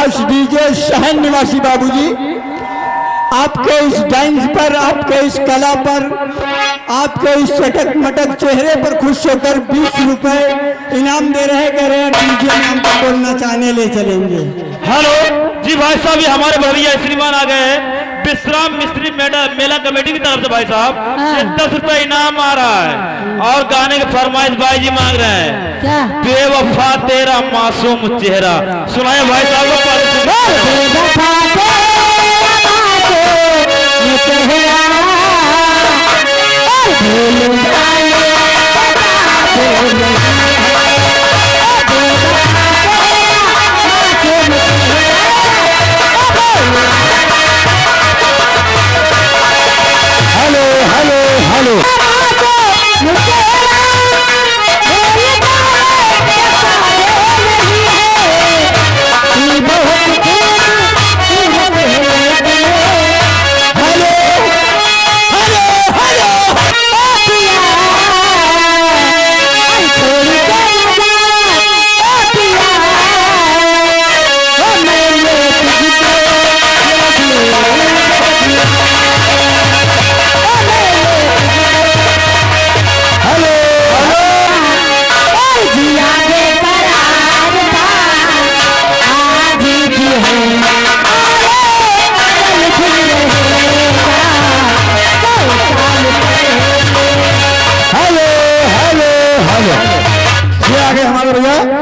Prakash DJ शहर निवासी बाबूजी, आपके इस डांस पर, आपके इस कला पर, आपके इस चटक मटक चेहरे पर खुश होकर 20 रुपए इनाम दे रहे। कह रहे हैं डीजे में हमको बोलना चाहने ले चलेंगे। हेलो जी भाई साहब, ये हमारे भैया श्रीमान आ गए हैं विश्राम मिस्त्री मेला कमेटी की तरफ से। भाई साहब ये 10 रुपए इनाम आ रहा है और गाने के फरमाइश भाई जी मांग रहे हैं। क्या? बेवफा तेरा मासूम चेहरा सुनाए भाई साहब हेलो हेलो हेलो हमारे भैया